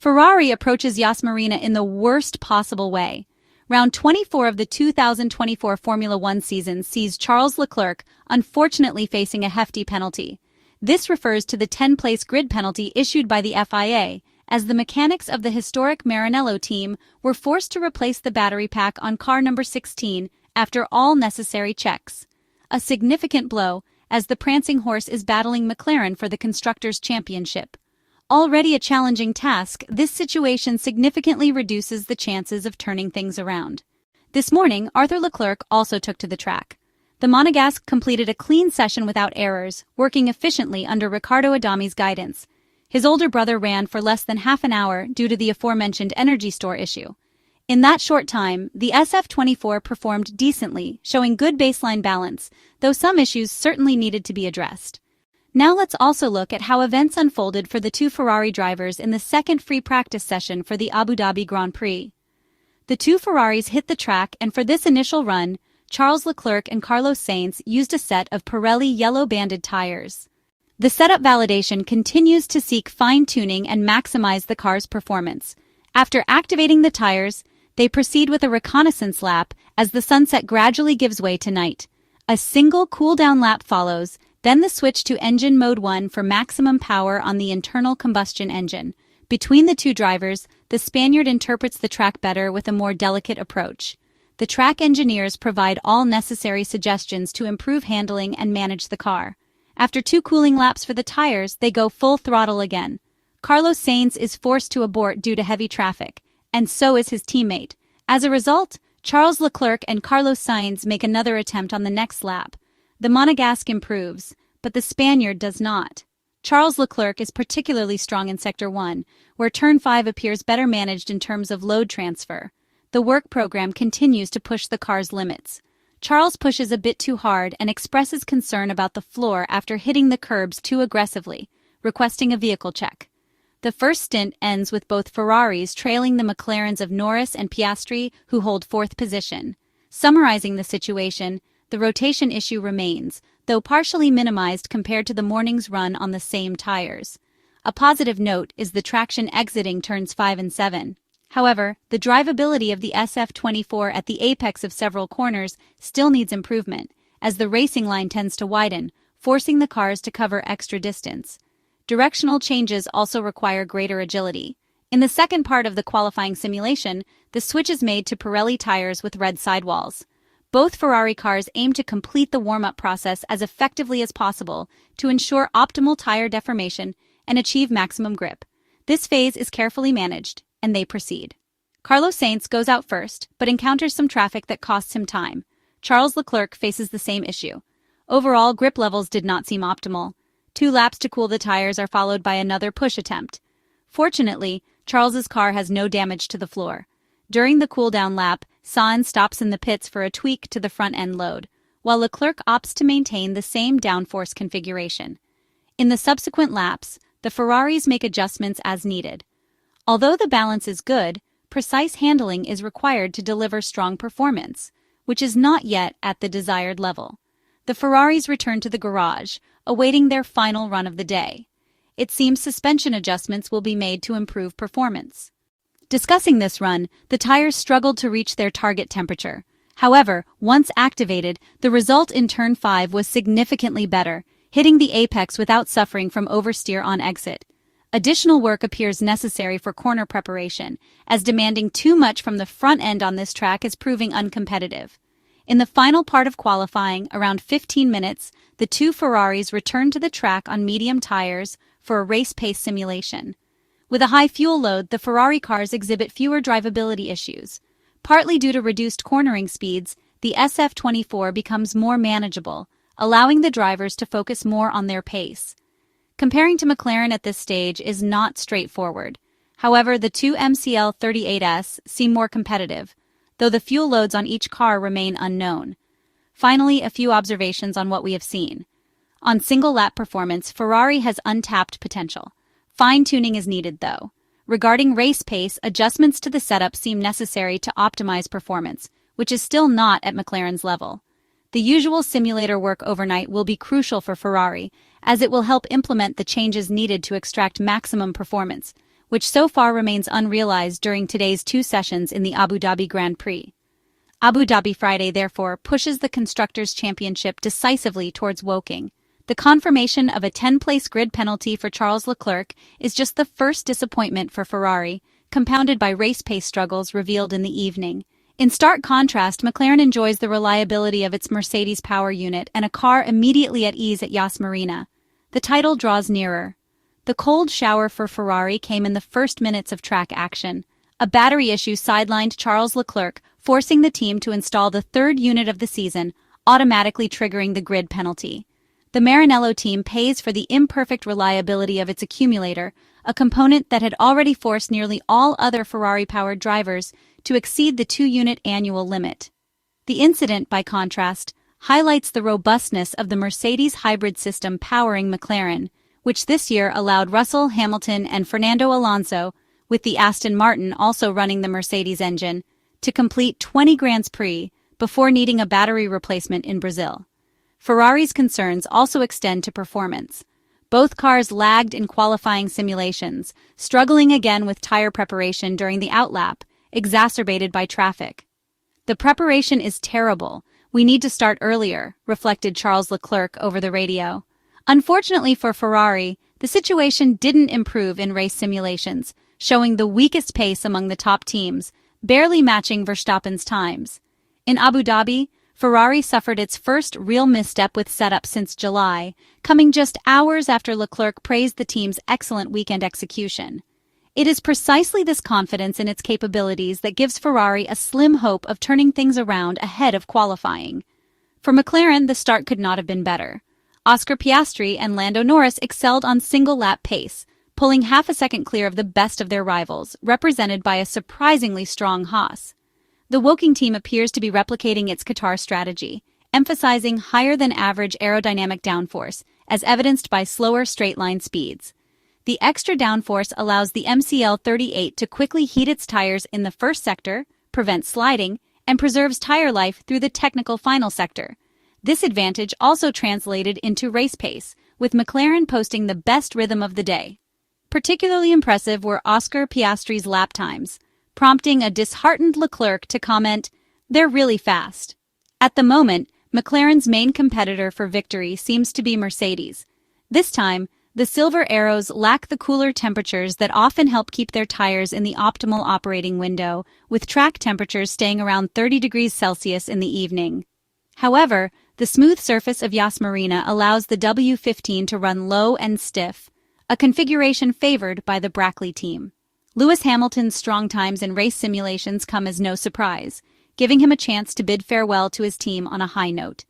Ferrari approaches Yas Marina in the worst possible way. Round 24 of the 2024 Formula One season sees Charles Leclerc unfortunately facing a hefty penalty. This refers to the 10-place grid penalty issued by the FIA, as the mechanics of the historic Maranello team were forced to replace the battery pack on car number 16 after all necessary checks. A significant blow, as the Prancing Horse is battling McLaren for the Constructors Championship. Already a challenging task, this situation significantly reduces the chances of turning things around. This morning, Leclerc also took to the track. The Monegasque completed a clean session without errors, working efficiently under Riccardo Adami's guidance. His older brother ran for less than half an hour due to the aforementioned energy store issue. In that short time, the SF24 performed decently, showing good baseline balance, though some issues certainly needed to be addressed. Now let's also look at how events unfolded for the two Ferrari drivers in the second free practice session for the Abu Dhabi Grand Prix. The two Ferraris hit the track, and for this initial run, Charles Leclerc and Carlos Sainz used a set of Pirelli yellow-banded tires. The setup validation continues to seek fine-tuning and maximize the car's performance. After activating the tires, they proceed with a reconnaissance lap as the sunset gradually gives way to night. A single cool-down lap follows, then the switch to engine mode 1 for maximum power on the internal combustion engine. Between the two drivers, the Spaniard interprets the track better with a more delicate approach. The track engineers provide all necessary suggestions to improve handling and manage the car. After 2 cooling laps for the tires, they go full throttle again. Carlos Sainz is forced to abort due to heavy traffic, and so is his teammate. As a result, Charles Leclerc and Carlos Sainz make another attempt on the next lap. The Monegasque improves, but the Spaniard does not. Charles Leclerc is particularly strong in Sector 1, where Turn 5 appears better managed in terms of load transfer. The work program continues to push the car's limits. Charles pushes a bit too hard and expresses concern about the floor after hitting the curbs too aggressively, requesting a vehicle check. The first stint ends with both Ferraris trailing the McLarens of Norris and Piastri, who hold 4th position. Summarizing the situation, the rotation issue remains, though partially minimized compared to the morning's run on the same tires. A positive note is the traction exiting turns 5 and 7. However, the drivability of the SF24 at the apex of several corners still needs improvement, as the racing line tends to widen, forcing the cars to cover extra distance. Directional changes also require greater agility. In the second part of the qualifying simulation, the switch is made to Pirelli tires with red sidewalls. Both Ferrari cars aim to complete the warm-up process as effectively as possible to ensure optimal tire deformation and achieve maximum grip. This phase is carefully managed, and they proceed. Carlos Sainz goes out first, but encounters some traffic that costs him time. Charles Leclerc faces the same issue. Overall, grip levels did not seem optimal. 2 laps to cool the tires are followed by another push attempt. Fortunately, Charles's car has no damage to the floor. During the cool-down lap, Sainz stops in the pits for a tweak to the front-end load, while Leclerc opts to maintain the same downforce configuration. In the subsequent laps, the Ferraris make adjustments as needed. Although the balance is good, precise handling is required to deliver strong performance, which is not yet at the desired level. The Ferraris return to the garage, awaiting their final run of the day. It seems suspension adjustments will be made to improve performance. Discussing this run, the tires struggled to reach their target temperature. However, once activated, the result in Turn 5 was significantly better, hitting the apex without suffering from oversteer on exit. Additional work appears necessary for corner preparation, as demanding too much from the front end on this track is proving uncompetitive. In the final part of qualifying, around 15 minutes, the two Ferraris returned to the track on medium tires for a race pace simulation. With a high fuel load, the Ferrari cars exhibit fewer drivability issues. Partly due to reduced cornering speeds, the SF24 becomes more manageable, allowing the drivers to focus more on their pace. Comparing to McLaren at this stage is not straightforward. However, the two MCL 38S seem more competitive, though the fuel loads on each car remain unknown. Finally, a few observations on what we have seen. On single-lap performance, Ferrari has untapped potential. Fine-tuning is needed, though. Regarding race pace, adjustments to the setup seem necessary to optimize performance, which is still not at McLaren's level. The usual simulator work overnight will be crucial for Ferrari, as it will help implement the changes needed to extract maximum performance, which so far remains unrealized during today's 2 sessions in the Abu Dhabi Grand Prix. Abu Dhabi Friday, therefore, pushes the Constructors Championship decisively towards Woking. The confirmation of a 10-place grid penalty for Charles Leclerc is just the first disappointment for Ferrari, compounded by race pace struggles revealed in the evening. In stark contrast, McLaren enjoys the reliability of its Mercedes power unit and a car immediately at ease at Yas Marina. The title draws nearer. The cold shower for Ferrari came in the first minutes of track action. A battery issue sidelined Charles Leclerc, forcing the team to install the third unit of the season, automatically triggering the grid penalty. The Maranello team pays for the imperfect reliability of its accumulator, a component that had already forced nearly all other Ferrari-powered drivers to exceed the 2-unit annual limit. The incident, by contrast, highlights the robustness of the Mercedes hybrid system powering McLaren, which this year allowed Russell, Hamilton, and Fernando Alonso, with the Aston Martin also running the Mercedes engine, to complete 20 Grand Prix before needing a battery replacement in Brazil. Ferrari's concerns also extend to performance. Both cars lagged in qualifying simulations, struggling again with tire preparation during the outlap, exacerbated by traffic. "The preparation is terrible. We need to start earlier," reflected Charles Leclerc over the radio. Unfortunately for Ferrari, the situation didn't improve in race simulations, showing the weakest pace among the top teams, barely matching Verstappen's times. In Abu Dhabi, Ferrari suffered its first real misstep with setup since July, coming just hours after Leclerc praised the team's excellent weekend execution. It is precisely this confidence in its capabilities that gives Ferrari a slim hope of turning things around ahead of qualifying. For McLaren, the start could not have been better. Oscar Piastri and Lando Norris excelled on single-lap pace, pulling half a second clear of the best of their rivals, represented by a surprisingly strong Haas. The Woking team appears to be replicating its Qatar strategy, emphasizing higher-than-average aerodynamic downforce, as evidenced by slower straight-line speeds. The extra downforce allows the MCL38 to quickly heat its tires in the first sector, prevent sliding, and preserves tire life through the technical final sector. This advantage also translated into race pace, with McLaren posting the best rhythm of the day. Particularly impressive were Oscar Piastri's lap times, prompting a disheartened Leclerc to comment, "They're really fast." At the moment, McLaren's main competitor for victory seems to be Mercedes. This time, the Silver Arrows lack the cooler temperatures that often help keep their tires in the optimal operating window, with track temperatures staying around 30 degrees Celsius in the evening. However, the smooth surface of Yas Marina allows the W15 to run low and stiff, a configuration favored by the Brackley team. Lewis Hamilton's strong times in race simulations come as no surprise, giving him a chance to bid farewell to his team on a high note.